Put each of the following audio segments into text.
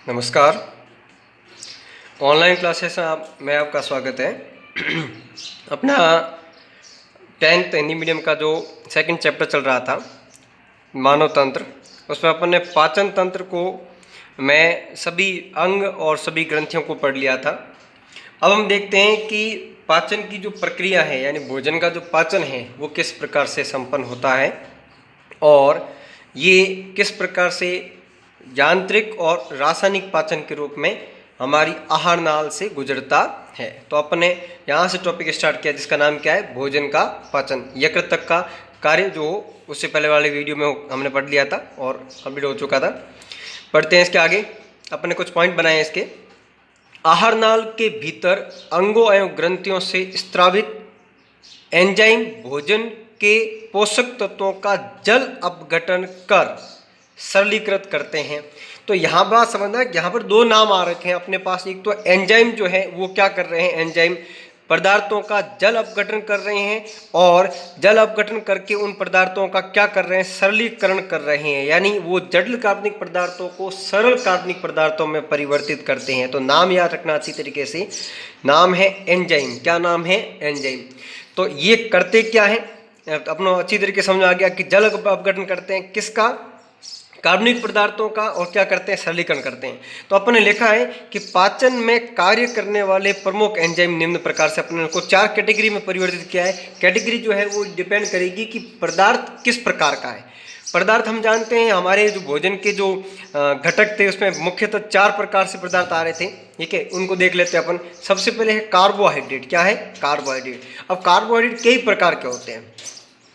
नमस्कार। Online classes में आपका स्वागत है। अपना 10th हिंदी मीडियम का जो सेकंड चैप्टर चल रहा था मानव तंत्र, उसमें अपन ने पाचन तंत्र को मैं सभी अंग और सभी ग्रंथियों को पढ़ लिया था। अब हम देखते हैं कि पाचन की जो प्रक्रिया है यानी भोजन का जो पाचन है वो किस प्रकार से संपन्न होता है और ये किस प्रकार से यांत्रिक और रासायनिक पाचन के रूप में हमारी आहार नाल से गुजरता है। तो अपने यहाँ से टॉपिक स्टार्ट किया जिसका नाम क्या है, भोजन का पाचन। यकृत तक का कार्य जो उससे पहले वाले वीडियो में हमने पढ़ लिया था और कंप्लीट हो चुका था। पढ़ते हैं इसके आगे। अपने कुछ पॉइंट बनाए हैं इसके। आहार नाल के भीतर अंगों एवं ग्रंथियों से स्त्रावित एंजाइम भोजन के पोषक तत्वों का जल अपघटन कर सरलीकृत करते हैं। तो यहाँ बात समझना, यहाँ पर दो नाम आ रखे हैं अपने पास। एक तो एंजाइम जो है वो क्या कर रहे हैं, एंजाइम पदार्थों का जल अपघटन कर रहे हैं और जल अपघटन करके उन पदार्थों का क्या कर रहे हैं, सरलीकरण कर रहे हैं, यानी वो जटिल कार्बनिक पदार्थों को सरल कार्बनिक पदार्थों में परिवर्तित करते हैं। तो नाम याद रखना अच्छी तरीके से, नाम है एंजाइम। क्या नाम है, एंजाइम। तो ये करते क्या है, अपना अच्छी तरीके समझ आ गया कि जल अपघटन करते हैं किसका, कार्बनिक पदार्थों का, और क्या करते हैं, सरलीकरण करते हैं। तो अपन ने लिखा है कि पाचन में कार्य करने वाले प्रमुख एंजाइम निम्न प्रकार से अपने को 4 कैटेगरी में परिवर्तित किया है। कैटेगरी जो है वो डिपेंड करेगी कि पदार्थ किस प्रकार का है। पदार्थ हम जानते हैं हमारे जो भोजन के जो घटक थे उसमें मुख्यतः 4 प्रकार से पदार्थ आ रहे थे। ठीक है, उनको देख लेते हैं अपन। सबसे पहले है कार्बोहाइड्रेट। क्या है, कार्बोहाइड्रेट। अब कार्बोहाइड्रेट कई प्रकार के होते हैं।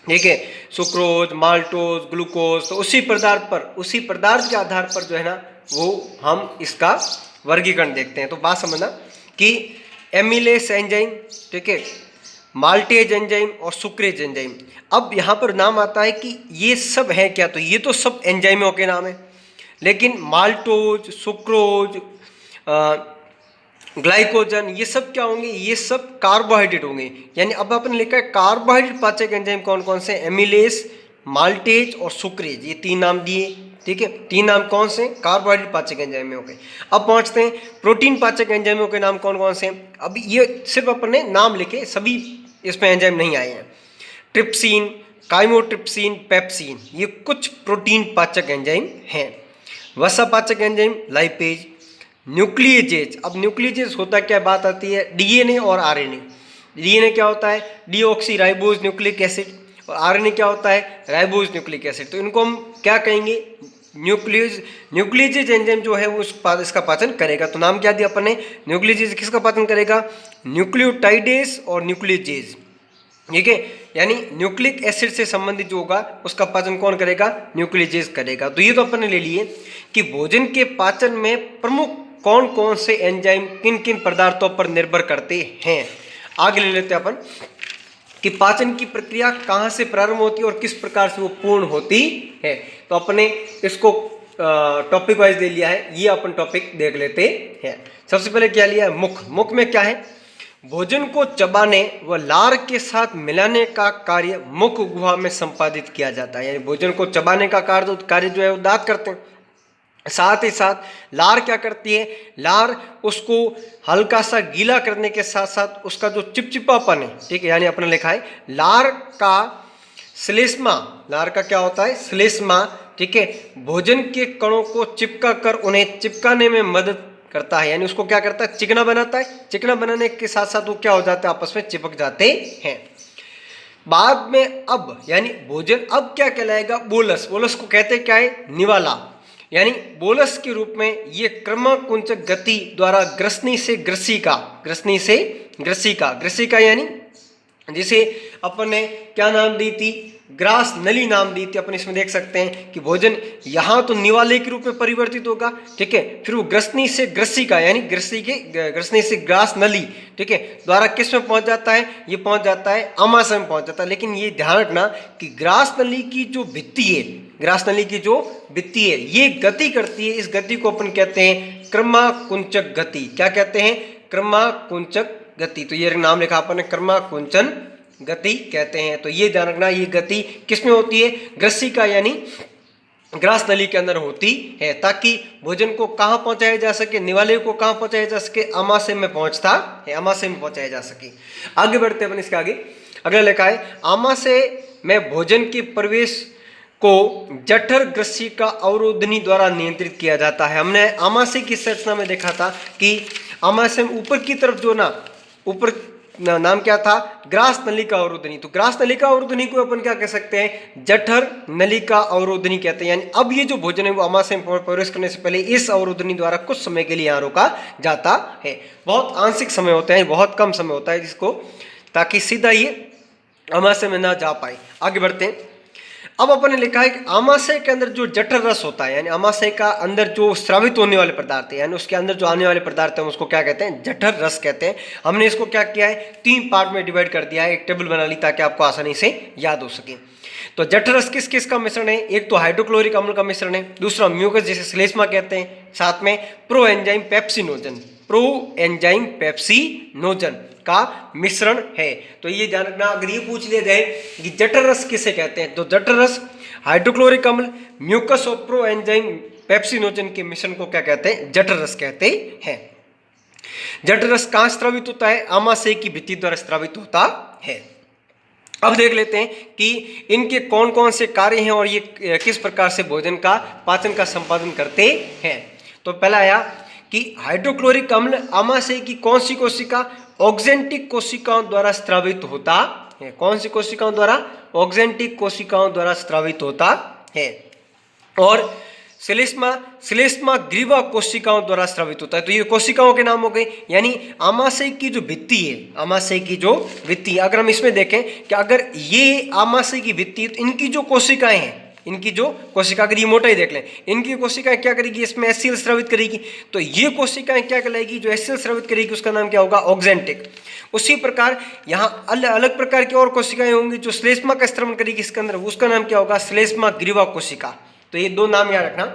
ठीक है, सुक्रोज, माल्टोज, ग्लूकोज। तो उसी पदार्थ के आधार पर जो है ना वो हम इसका वर्गीकरण देखते हैं। तो बात समझना कि एमिलेस एंजाइम, ठीक है, माल्टेज एंजाइम और सुक्रेज एंजाइम। अब यहाँ पर नाम आता है कि ये सब है क्या, तो ये तो सब एंजाइमों के नाम है, लेकिन माल्टोज, सुक्रोज, ग्लाइकोजन, ये सब क्या होंगे, ये सब कार्बोहाइड्रेट होंगे। यानी अब आपने लिखा है कार्बोहाइड्रेट पाचक एंजाइम कौन कौन से, एमिलेस, माल्टेज और सुक्रेज, ये 3 नाम दिए। ठीक है, 3 नाम कौन से, कार्बोहाइड्रेट पाचक एंजाइम में हो गए। अब पहुंचते हैं प्रोटीन पाचक एंजाइमों के नाम कौन कौन से। अब ये सिर्फ अपने नाम लिखे, सभी इसमें एंजाइम नहीं आए हैं। ट्रिप्सिन, काइमोट्रिप्सिन, पेप्सिन, ये कुछ प्रोटीन पाचक एंजाइम हैं। वसा पाचक एंजाइम लाइपेज, न्यूक्लियेजेज। अब न्यूक्लियेजेज होता क्या, बात आती है डीएनए और आरएनए। डीएनए क्या होता है, डीऑक्सी राइबोज न्यूक्लिक एसिड, और आरएनए क्या होता है, राइबोज न्यूक्लिक एसिड। तो इनको हम क्या कहेंगे, न्यूक्लियेजेज एंजाइम जो है वो इसका पाचन करेगा। तो नाम क्या दिया अपन ने, न्यूक्लियेजेज किसका पाचन करेगा, न्यूक्लियोटाइडेज और न्यूक्लियेजेज। ठीक है, यानी न्यूक्लिक एसिड से संबंधित जो होगा उसका पाचन कौन करेगा, न्यूक्लियेजेज करेगा। तो ये तो अपन ने ले लिए कि भोजन के पाचन में प्रमुख कौन कौन से एंजाइम किन किन पदार्थों पर निर्भर करते हैं। आगे ले लेते हैं अपन कि पाचन की प्रक्रिया कहाँ से प्रारंभ होती है और किस प्रकार से वो पूर्ण होती है। तो अपने इसको टॉपिक वाइज ले लिया है, ये अपन टॉपिक देख लेते हैं। सबसे पहले क्या लिया है, मुख। मुख में क्या है, भोजन को चबाने व लार के साथ मिलाने का कार्य मुख गुहा में संपादित किया जाता है। यानी भोजन को चबाने का कार्य जो है वो दांत करते हैं। साथ ही साथ लार क्या करती है, लार उसको हल्का सा गीला करने के साथ साथ उसका जो चिपचिपापन है, ठीक है, यानी अपने लिखा है लार का श्लेष्मा, लार का क्या होता है, श्लेष्मा, ठीक है, भोजन के कणों को चिपका कर उन्हें चिपकाने में मदद करता है। यानी उसको क्या करता है, चिकना बनाता है। चिकना बनाने के साथ साथ वो क्या हो जाता है, आपस में चिपक जाते हैं। बाद में अब यानी भोजन अब क्या कहलाएगा, बोलस। बोलस को कहते क्या है, निवाला। यानी बोलस के रूप में ये क्रमकुंचक गति द्वारा ग्रसनी से ग्रसिका यानी जिसे अपन ने क्या नाम दी थी, ग्रास नली नाम दी थी। अपन इसमें देख सकते हैं कि भोजन यहाँ तो निवाले के रूप में परिवर्तित होगा, ठीक है, फिर वो ग्रसनी से ग्रसिका यानी ग्रसनी से ग्रास नली, ठीक है, द्वारा किस में पहुंच जाता है, ये पहुंच जाता है आमाशय में पहुंच जाता है। लेकिन ये ध्यान रखना कि ग्रास नली की जो भित्ति है, ये गति करती है। इस गति को अपन कहते हैं क्रमाकुंचक गति। क्या कहते हैं, क्रमाकुंचक गति। तो ये नाम लिखा अपन ने, क्रमाकुंचन गति कहते हैं। तो ये ध्यान रखना, ये गति किसमें होती है, ग्रसिका यानी ग्रास नली के अंदर होती है, ताकि भोजन को कहाँ पहुंचाया जा सके, निवाले को कहाँ पहुंचाया जा सके, आमाशय में पहुंचता है, आमाशय में पहुंचाया जा सके। आगे बढ़ते हैं अपन इसके आगे। अगला लिखा है आमाशय में भोजन के प्रवेश को जठर ग्रसी का अवरोधनी द्वारा नियंत्रित किया जाता है। हमने आमाशय की संरचना में देखा था कि आमाशय में ऊपर की तरफ जो ना ऊपर नाम क्या था, ग्रास नलिका अवरोधनी। तो ग्रास नलिका अवरोधनी को अपन क्या कह सकते हैं, जठर नलिका अवरोधनी कहते हैं। यानी अब ये जो भोजन है वो आमाशय में प्रवेश करने से पहले इस अवरोधनी द्वारा कुछ समय के लिए यहाँ रोका जाता है। बहुत आंशिक समय होता है, बहुत कम समय होता है जिसको, ताकि सीधा ये आमाशय में ना जा पाए। आगे बढ़ते हैं। अब अपन ने लिखा है कि आमाशय के अंदर जो जठर रस होता है, यानी आमाशय का अंदर जो स्रावित होने वाले पदार्थ है, यानी उसके अंदर जो आने वाले पदार्थ है उसको क्या कहते हैं, जठर रस कहते हैं। हमने इसको क्या किया है, 3 पार्ट में डिवाइड कर दिया है, एक टेबल बना ली ताकि आपको आसानी से याद हो सके। तो जठर रस किस किस का मिश्रण है, एक तो हाइड्रोक्लोरिक अम्ल का मिश्रण है, दूसरा म्यूकस जिसे श्लेष्मा कहते हैं, साथ में pro enzyme pepsinogen, pro enzyme pepsinogen का मिश्रण है। तो ये ध्यान रखना, अगर ये पूछ लिया जाए कि जठर रस किसे कहते हैं, तो जठर रस हाइड्रोक्लोरिक अम्ल, म्यूकस और प्रो एंजाइम पेप्सिनोजन के मिश्रण को क्या कहते हैं, जठर रस कहते हैं। जठर रस कहाँ स्रावित होता है, आमाशय की भित्ति द्वारा स्रावित होता है। अब देख लेते हैं कि इनके कौन कौन से कार्य हैं और ये किस प्रकार से भोजन का पाचन का संपादन करते हैं। तो पहला आया कि हाइड्रोक्लोरिक अम्ल आमाशय की कौन सी कोशिका, ऑक्जेंटिक कोशिकाओं द्वारा स्रावित होता है। कौन सी कोशिकाओं द्वारा, ऑक्जेंटिक कोशिकाओं द्वारा स्रावित होता है। और श्लेष्मा ग्रीवा कोशिकाओं द्वारा स्रावित होता है। तो ये कोशिकाओं के नाम हो गए, यानी आमाशय की जो भित्ति है, आमाशय की जो भित्ति, अगर हम इसमें देखें कि अगर ये आमाशय की भित्ति, तो इनकी जो कोशिकाएं हैं, इनकी जो कोशिका, अगर ये मोटा ही देख लें, इनकी कोशिकाएं क्या करेगी, इसमें HCl स्रावित करेगी। तो ये कोशिकाएं क्या कहलाएगी, जो HCl स्रावित करेगी उसका नाम क्या होगा, ऑक्जेंटिक। उसी प्रकार यहाँ अलग अलग प्रकार की और कोशिकाएं होंगी जो श्लेष्मा का स्त्रवण करेगी इसके अंदर, उसका नाम क्या होगा, श्लेष्मा ग्रीवा कोशिका। तो ये 2 नाम याद रखना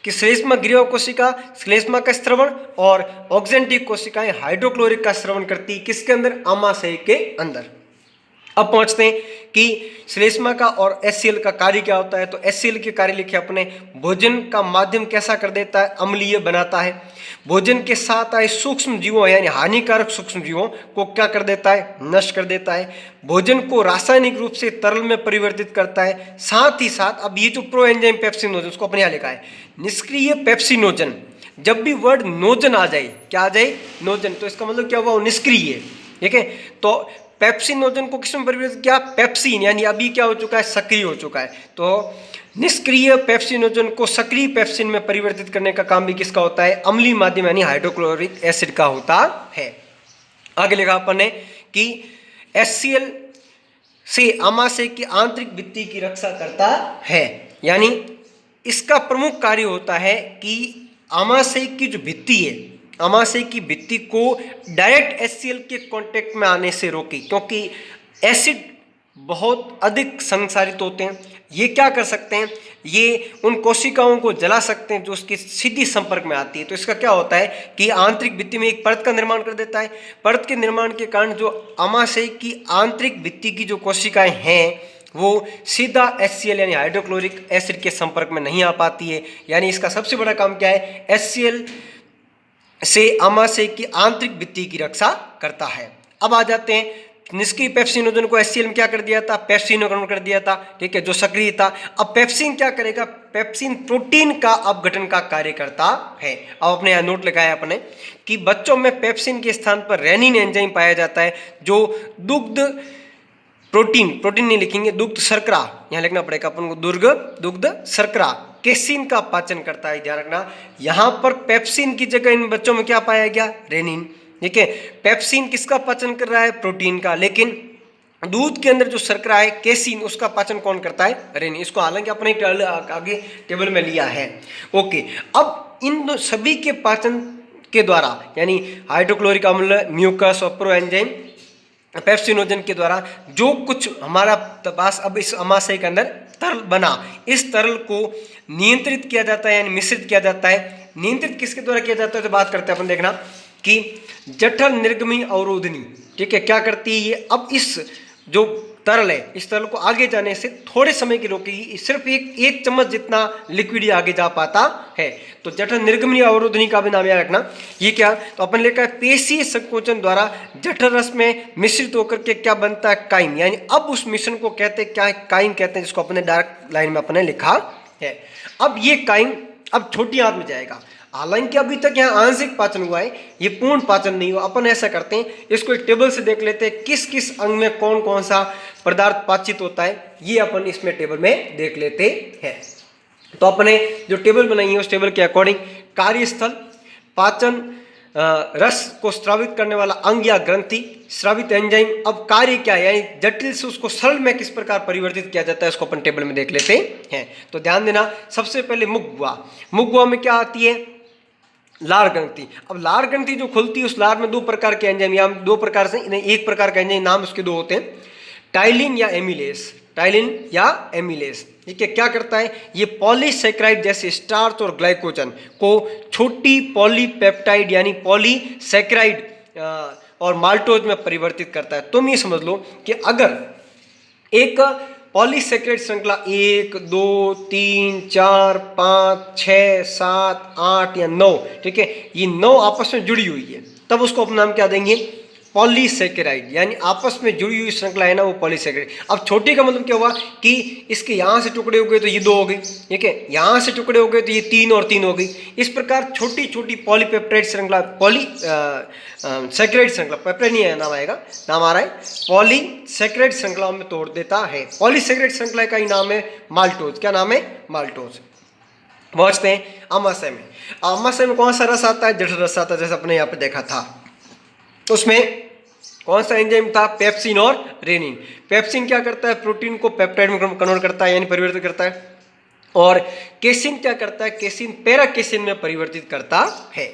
कि श्लेष्मा ग्रीवा कोशिका श्लेष्मा का स्त्रवण, और ऑक्जेंटिक कोशिकाएं हाइड्रोक्लोरिक का स्त्रवण करती किसके अंदर, आमाशय के अंदर। अब पहुंचते हैं कि श्लेष्मा का और HCl का कार्य क्या होता है। तो HCl के कार्य लिखे अपने, भोजन का माध्यम कैसा कर देता है, अम्लीय बनाता है। भोजन के साथ आए सूक्ष्म जीवों यानी हानिकारक सूक्ष्म जीवों को क्या कर देता है, नष्ट कर देता है। भोजन को रासायनिक रूप से तरल में परिवर्तित करता है। साथ ही साथ अब ये जो प्रो एंजाइम पेप्सिनोजन, उसको अपने यहाँ लिखा है निष्क्रिय पेप्सिनोजन। जब भी वर्ड नोजन आ जाए, क्या आ जाए, नोजन, तो इसका मतलब क्या हुआ, वो निष्क्रिय है। ठीक है, तो पेप्सिनोजन को किसमें परिवर्तित किया, पेप्सिन, यानी अभी क्या हो चुका है, सक्रिय हो चुका है। तो निष्क्रिय पेप्सिनोजन को सक्रिय पेप्सिन में परिवर्तित करने का काम भी किसका होता है, अम्लीय माध्यम यानी हाइड्रोक्लोरिक एसिड का होता है। आगे लिखा अपन ने कि HCl से आमाशय की आंतरिक भित्ति की रक्षा करता है, यानी इसका प्रमुख कार्य होता है कि आमाशय की जो भित्ति है, आमाशय की भित्ति को डायरेक्ट HCl के कांटेक्ट में आने से रोकी, क्योंकि एसिड बहुत अधिक संसारित होते हैं। ये क्या कर सकते हैं, ये उन कोशिकाओं को जला सकते हैं जो उसके सीधी संपर्क में आती है। तो इसका क्या होता है कि आंतरिक भित्ति में एक परत का निर्माण कर देता है। परत के निर्माण के कारण जो आमाशय की आंतरिक भित्ति की जो कोशिकाएं हैं वो सीधा HCl यानी हाइड्रोक्लोरिक एसिड के संपर्क में नहीं आ पाती है। यानी इसका सबसे बड़ा काम क्या है, HCl से आमाशय की आंतरिक भित्ति की रक्षा करता है। अब आ जाते हैं, निष्क्रिय पेप्सिनोजन को HCl में क्या कर दिया था, पेप्सिन कन्वर्ट कर दिया था, ठीक है, जो सक्रिय था। अब पेप्सिन क्या करेगा, पेप्सिन प्रोटीन का अपघटन का कार्य करता है। अब अपने यहाँ नोट लगाया अपने कि बच्चों में पेप्सिन के स्थान पर रेनिन एंजाइम पाया जाता है, जो दुग्ध प्रोटीन नहीं लिखेंगे, दुग्ध शर्करा, यहाँ लिखना पड़ेगा अपन को, दुग्ध शर्करा केसिन का पाचन करता है। ध्यान रखना, यहाँ पर पेप्सिन की जगह इन बच्चों में क्या पाया गया, रेनिन। ठीक है, पेप्सिन किसका पाचन कर रहा है, प्रोटीन का, लेकिन दूध के अंदर जो शर्करा है केसिन, उसका पाचन कौन करता है, रेनिन। इसको हालांकि अपने आगे टेबल में लिया है। ओके, अब इन सभी के पाचन के द्वारा यानी हाइड्रोक्लोरिक अम्ल, म्यूकस और प्रो एंजाइम पेप्सिनोजन के द्वारा जो कुछ हमारा पास अब इस आमाशय के अंदर तरल बना, इस तरल को नियंत्रित किया जाता है यानी मिश्रित किया जाता है। नियंत्रित किसके द्वारा किया जाता है, तो बात करते हैं अपन, देखना कि जठर निर्गमी अवरोधनी, ठीक है, क्या करती है ये, अब इस जो तरल है, इस तरल को आगे जाने से थोड़े समय की रोकेगी, सिर्फ एक चम्मच जितना लिक्विड ही आगे जा पाता है। तो जठर निर्गमनीय अवरोधनी का भी नाम याद रखना। ये क्या, तो अपन लिखा है पेशीय संकोचन द्वारा जठर रस में मिश्रित होकर के क्या बनता है, काइम, यानी अब उस मिश्रण को कहते हैं क्या है, काइम कहते हैं, जिसको अपने डार्क लाइन में अपने लिखा है। अब ये काइम अब छोटी आंत में जाएगा, हालांकि अभी तक यहाँ आंशिक पाचन हुआ है, ये पूर्ण पाचन नहीं हुआ। अपन ऐसा करते हैं, इसको एक टेबल से देख लेते हैं किस किस अंग में कौन कौन सा पदार्थ पाचित होता है, ये अपन इसमें टेबल में देख लेते हैं। तो अपने जो टेबल बनाई है उस टेबल के अकॉर्डिंग कार्यस्थल, पाचन, रस को स्रावित करने वाला अंग या ग्रंथि, स्रावित एंजाइम, अब कार्य क्या है, यानी जटिल से उसको सरल में किस प्रकार परिवर्तित किया जाता है, उसको अपन टेबल में देख लेते हैं। तो ध्यान देना, सबसे पहले मुखगुहा, मुखगुहा में क्या आती है, लार ग्रंथि। अब लार ग्रंथि जो खुलती है उस लार में दो प्रकार के एंजाइम, या दो प्रकार से एक प्रकार का एंजाइम, नाम उसके दो होते हैं, टाइलिन या एमिलेस, टाइलिन या एमिलेस। ठीक है, क्या करता है, ये पॉलीसैकेराइड जैसे स्टार्च और ग्लाइकोजन को छोटी पॉलीपेप्टाइड यानी पॉलीसैकेराइड और माल्टोज में परिवर्तित करता है। तुम ये समझ लो कि अगर एक पॉलीसैकेराइड श्रृंखला 1 2 3 4 5 6 7 8 या 9, ठीक है, ये 9 आपस में जुड़ी हुई है, तब उसको अपना नाम क्या देंगे, पॉलीसैकेराइड, यानी आपस में जुड़ी हुई श्रृंखला है ना, वो पॉलीसैकेराइड। अब छोटी का मतलब क्या हुआ कि इसके यहाँ से टुकड़े हो गए तो ये 2 हो गई, ठीक है, यहाँ से टुकड़े हो गए तो ये 3 और 3 हो गई। इस प्रकार छोटी छोटी पॉलीपेप्टाइड श्रृंखला, पॉलीसैकेराइड श्रृंखला, पेप्टाइड नहीं है नाम आएगा, नाम आ रहा है, पॉलीसैकेराइड श्रृंखलाओं में तोड़ देता है। पॉलीसैकेराइड श्रृंखला का ही नाम है माल्टोज। क्या नाम है, माल्टोज। पहुंचते हैं आमाशय में। आमाशय में कौन सा रस आता है, जठर रस आता है, जैसे अपने यहाँ पे देखा था। उसमें कौन सा एंजाइम था, पेप्सिन और रेनिन। पेप्सिन क्या करता है, प्रोटीन को पेप्टाइड में कन्वर्ट करता है, यानी परिवर्तित करता है, और केसिन क्या करता है, केसिन पैराकेसिन में परिवर्तित करता है।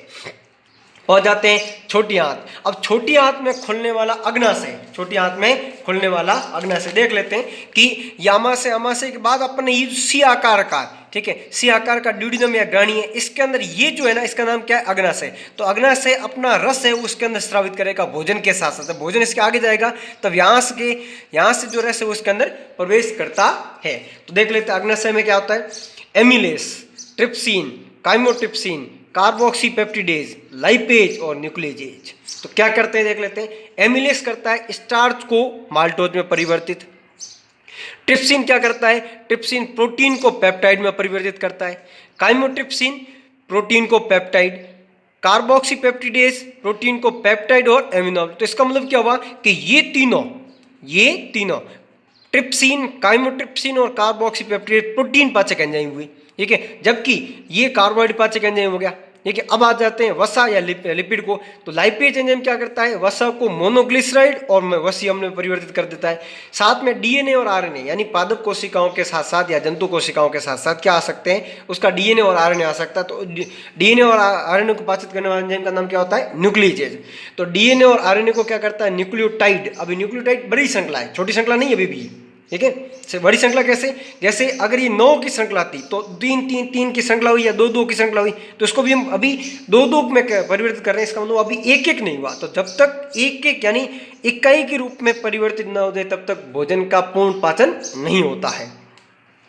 पहुंच जाते हैं छोटी आंत। अब छोटी आंत में खुलने वाला अग्नाशय, छोटी आंत में खुलने वाला अग्नाशय देख लेते हैं कि यामाशय, अमाशय के बाद अपन ने ये सी आकार का, ठीक है, सी आकार का ड्यूडिनम या ग्राणी है, इसके अंदर ये जो है ना, इसका नाम क्या है, अग्नाशय। तो अग्नाशय अपना रस है उसके अंदर स्रावित करेगा भोजन के साथ साथ, भोजन इसके आगे जाएगा तब यहाँ से जो रस है वो इसके अंदर प्रवेश करता है। तो देख लेते हैं अग्नाशय में क्या होता है, amylase, trypsin, chymotrypsin, carboxypeptidase, lipase और न्यूक्लियेज। तो क्या करते हैं देख लेते हैं। एमिलेस करता है स्टार्च को माल्टोज में परिवर्तित। ट्रिप्सिन क्या करता है, ट्रिप्सिन प्रोटीन को पेप्टाइड में परिवर्तित करता है। काइमोट्रिप्सिन प्रोटीन को पेप्टाइड, कार्बोक्सीपेप्टिडेज प्रोटीन को पेप्टाइड और एमिनो। तो इसका मतलब क्या हुआ कि ये तीनों ट्रिप्सिन, काइमोट्रिप्सिन और कार्बोक्सीपेप्टिडेज प्रोटीन पाचक एंजाइम हुई, ठीक है, जबकि ये कार्बोहाइड्रेट पाचक एंजाइम हो गया, ठीक है। अब आ जाते हैं वसा या लिपिड को। तो लाइपेज एंजाइम क्या करता है, वसा को मोनोग्लिसराइड और वसीय अम्ल में परिवर्तित कर देता है। साथ में डीएनए और आरएनए, यानी पादप कोशिकाओं के साथ साथ या जंतु कोशिकाओं के साथ साथ क्या आ सकते हैं, उसका डीएनए और आरएनए आ सकता है। तो डीएनए और आरएनए को पाचित करने वाले एंजाइम का नाम क्या होता है, न्यूक्लियेज। तो डीएनए और आरएनए को क्या करता है, न्यूक्लियोटाइड। अभी न्यूक्लियोटाइड बड़ी श्रृंखला है, छोटी श्रृंखला नहीं अभी भी, ठीक है। बड़ी श्रृंखला कैसे, जैसे अगर ये 9 की श्रृंखला थी तो 3 की श्रृंखला हुई या 2 की श्रृंखला हुई, तो इसको भी हम अभी 2 में परिवर्तित कर रहे हैं। इसका मतलब अभी 1 नहीं हुआ। तो जब तक 1 यानी इकाई के रूप में परिवर्तित न हो जाए तब तक भोजन का पूर्ण पाचन नहीं होता है।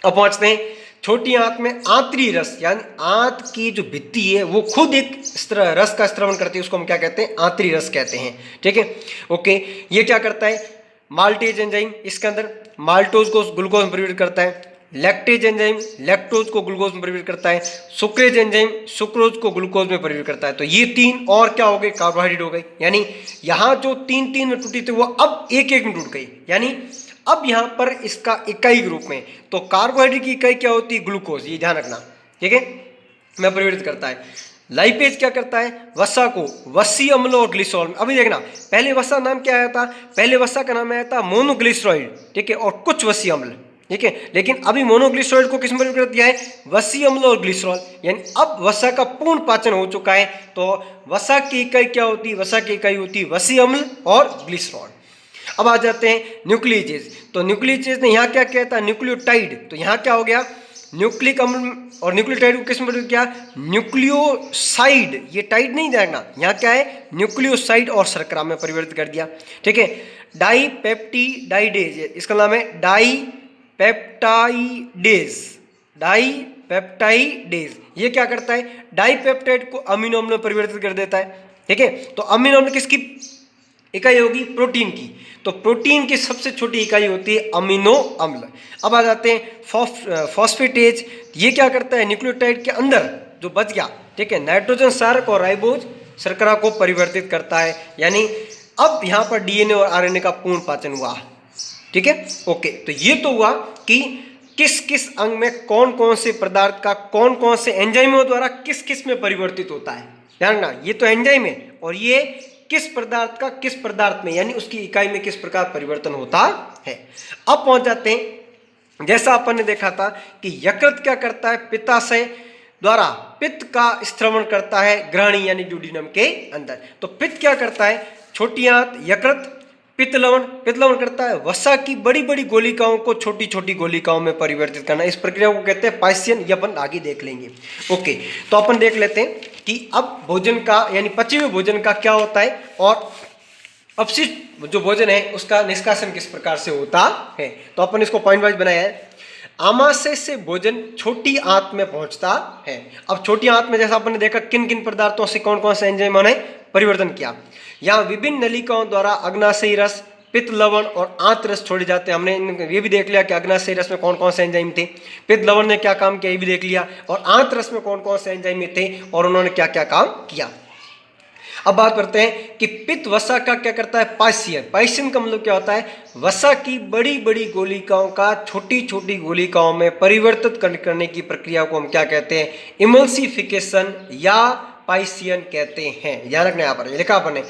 अब पहुंचते हैं छोटी आंत में। आंतरी रस, यानी आंत की जो भित्ति है वो खुद एक रस का स्त्रवण करती है, उसको हम क्या कहते हैं, आंतरी रस कहते हैं, ठीक है। ओके, ये क्या करता है, माल्टेज एंजाइम इसके अंदर माल्टोज को ग्लूकोज में परिवर्तित करता है। लैक्टेज एंजाइम लैक्टोज को ग्लूकोज में परिवर्तित करता है। सुक्रेज एंजाइम सुक्रोज को ग्लूकोज में परिवर्तित करता है। तो ये 3 और क्या हो गए, कार्बोहाइड्रेट हो गए। यानी यहाँ जो 3 में टूटी थी वो अब 1 में टूट गई, यानी अब यहाँ पर इसका इकाई के रूप में। तो कार्बोहाइड्रेट की इकाई क्या होती है, ग्लूकोज, ये ध्यान रखना, ठीक है, में परिवर्तित करता है। लाइपेज क्या करता है, वसा को वसीय अम्ल और ग्लिसरॉल। अभी देखना, पहले वसा नाम क्या आया था, पहले वसा का नाम आया था मोनोग्लिसराइड, ठीक है, और कुछ वसीय अम्ल, ठीक है। लेकिन अभी मोनोग्लिसराइड को किसमें परिवर्तित कर दिया है, वसीय अम्ल और ग्लिसरॉल। यानी अब वसा का पूर्ण पाचन हो चुका है। तो वसा की इकाई क्या होती है, वसा की इकाई होती है वसीय अम्ल और ग्लिसरॉल। अब आ जाते हैं न्यूक्लियेजेज। तो न्यूक्लियेजेज ने यहाँ क्या किया था, न्यूक्लियोटाइड। तो यहाँ क्या हो गया, न्यूक्लिक अम्ल और न्यूक्लियोटाइड को किस में परिवर्तित किया? न्यूक्लियोसाइड, ये टाइड नहीं देखना, यहाँ क्या है? न्यूक्लियोसाइड और शर्करा में परिवर्तित कर दिया। ठीक है, डाईपेप्टिडाइडेज, इसका नाम है डाईपेप्टाइडेज। डाईपेप्टाइडेज ये क्या करता है? डाईपेप्टाइड को अमीनो अम्ल में परिवर्तित कर देता है। ठीक है, तो अमीनो अम्ल किसकी इकाई होगी? प्रोटीन की। तो प्रोटीन की सबसे छोटी इकाई होती है अमीनो अम्ल। अब आ जाते हैं फॉस्फेटेज, ये क्या करता है? न्यूक्लियोटाइड के अंदर जो बच गया, ठीक है, नाइट्रोजन क्षारक और राइबोज शर्करा को परिवर्तित करता है। यानी अब यहाँ पर डीएनए और आरएनए का पूर्ण पाचन हुआ। ठीक है, ओके, तो ये तो हुआ कि किस किस अंग में कौन कौन से पदार्थ का कौन कौन से एंजाइमों द्वारा किस किस में परिवर्तित होता है। ध्यान रखना, ये तो एंजाइम है और ये किस पदार्थ का किस पदार्थ में, यानी उसकी इकाई में किस प्रकार परिवर्तन होता है। अब पहुंच जाते हैं, जैसा अपन ने देखा था कि यकृत क्या करता है? पित्ताशय द्वारा पित्त का स्त्रवण करता है ग्रहणी यानी ड्यूडेनम के अंदर। तो पित्त क्या करता है? छोटी आंत यकृत पित्त लवण करता है वसा की बड़ी बड़ी गोलिकाओं को छोटी छोटी गोलिकाओं में परिवर्तित करना। इस प्रक्रिया को कहते हैं पाइसियन, ये अपन आगे देख लेंगे। ओके, तो अपन देख लेते हैं कि अब भोजन का यानी पचे हुए भोजन का क्या होता है और अपशिष्ट जो भोजन है उसका निष्कासन किस प्रकार से होता है। तो अपन इसको पॉइंट वाइज बनाया है। आमाशय से भोजन छोटी आंत में पहुंचता है। अब छोटी आंत में जैसा अपन ने देखा किन किन पदार्थों से कौन कौन से एंजाइमों ने परिवर्तन किया। यहाँ विभिन्न नलिकाओं द्वारा अग्नाशयी रस, पित्त लवण और आंत रस छोड़े जाते हैं। हमने ये भी देख लिया कि अग्नाशयी रस में कौन कौन से एंजाइम थे, पित्त लवण ने क्या काम किया ये भी देख लिया, और आंत रस में कौन कौन से एंजाइम थे और उन्होंने क्या क्या काम किया। अब बात करते हैं कि पित्त वसा का क्या करता है? पाइसियन। पाइसियन का मतलब क्या होता है? वसा की बड़ी बड़ी गोलिकाओं का छोटी छोटी गोलिकाओं में परिवर्तित करने की प्रक्रिया को हम क्या कहते हैं? इमल्सिफिकेशन या पाइसियन कहते हैं। ध्यान रखना, यहाँ पर लिखा अपन ने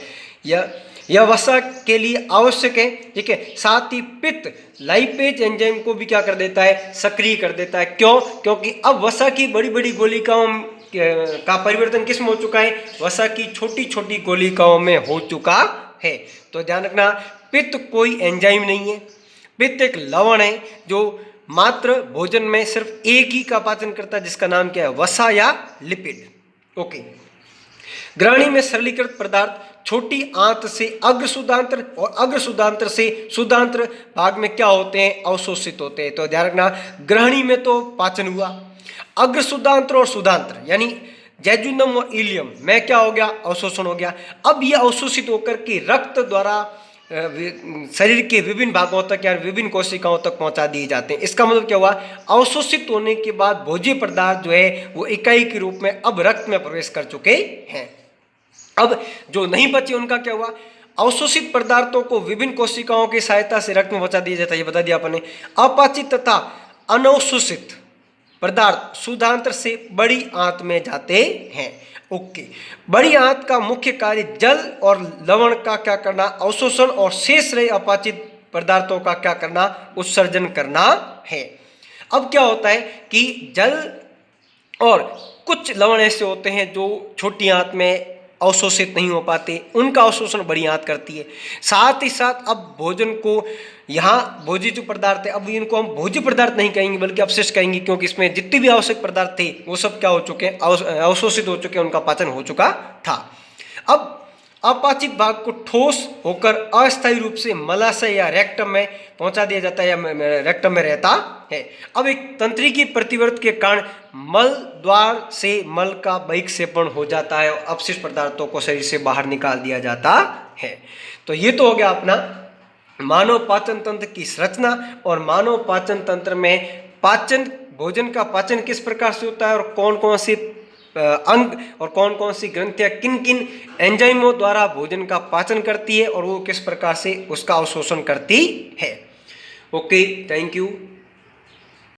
यह वसा के लिए आवश्यक है। ठीक है, साथ ही पित्त लाइपेज एंजाइम को भी क्या कर देता है? सक्रिय कर देता है। क्यों? क्योंकि अब वसा की बड़ी बड़ी गोलिकाओं का परिवर्तन किस में हो चुका है? वसा की छोटी छोटी गोलिकाओं में हो चुका है। तो ध्यान रखना, पित्त कोई एंजाइम नहीं है, पित्त एक लवण है जो मात्र भोजन में सिर्फ एक ही का पाचन करता है, जिसका नाम क्या है? वसा या लिपिड। ओके, ग्रहणी में सरलीकृत पदार्थ छोटी आंत से अग्र सुदांत्र और अग्र सुदांत्र से सुदांत्र भाग में क्या होते हैं? अवशोषित होते हैं। तो ध्यान रखना, ग्रहणी में तो पाचन हुआ, अग्र सुदांत्र और सुदांत्र यानी जैजुनम और इलियम में क्या हो गया? अवशोषण हो गया। अब ये अवशोषित होकर के रक्त द्वारा शरीर के विभिन्न भागों तक या विभिन्न कोशिकाओं तक पहुंचा दिए जाते हैं। इसका मतलब क्या हुआ? अवशोषित होने के बाद भोज्य पदार्थ जो है वो इकाई के रूप में अब रक्त में प्रवेश कर चुके हैं। अब जो नहीं बचे उनका क्या हुआ? अवशोषित पदार्थों को विभिन्न कोशिकाओं की सहायता से रक्त में पहुंचा दिया जाता है, ये बता दिया आपने। अपाचित तथा अनवशोषित पदार्थ सुधांत्र से बड़ी आंत में जाते हैं। ओके, बड़ी आंत का मुख्य कार्य जल और लवण का क्या करना? अवशोषण, और शेष रहे अपाचित पदार्थों का क्या करना? उत्सर्जन करना है। अब क्या होता है कि जल और कुछ लवण ऐसे होते हैं जो छोटी आंत में अवशोषित नहीं हो पाते, उनका अवशोषण बड़ी आंत करती है। साथ ही साथ अब भोजन को यहाँ भोज्य जो पदार्थ है, अब इनको हम भोज्य पदार्थ नहीं कहेंगे बल्कि अपशिष्ट कहेंगे, क्योंकि इसमें जितने भी आवश्यक पदार्थ थे वो सब क्या हो चुके हैं? अवशोषित हो चुके हैं, उनका पाचन हो चुका था। अब अपाचित भाग को ठोस होकर अस्थायी रूप से मलाशय या रेक्टम में पहुंचा दिया जाता है या रेक्टम में रहता है। अब एक तंत्रिकी प्रतिवर्त के कारण मल द्वार से मल का बहिक्षेपण हो जाता है और अपशिष्ट पदार्थों को शरीर से बाहर निकाल दिया जाता है। तो ये तो हो गया अपना मानव पाचन तंत्र की संरचना, और मानव पाचन तंत्र में पाचन भोजन का पाचन किस प्रकार से होता है और कौन कौन से अंग और कौन कौन सी ग्रंथियां किन किन एंजाइमों द्वारा भोजन का पाचन करती है और वो किस प्रकार से उसका अवशोषण करती है। Okay, thank you.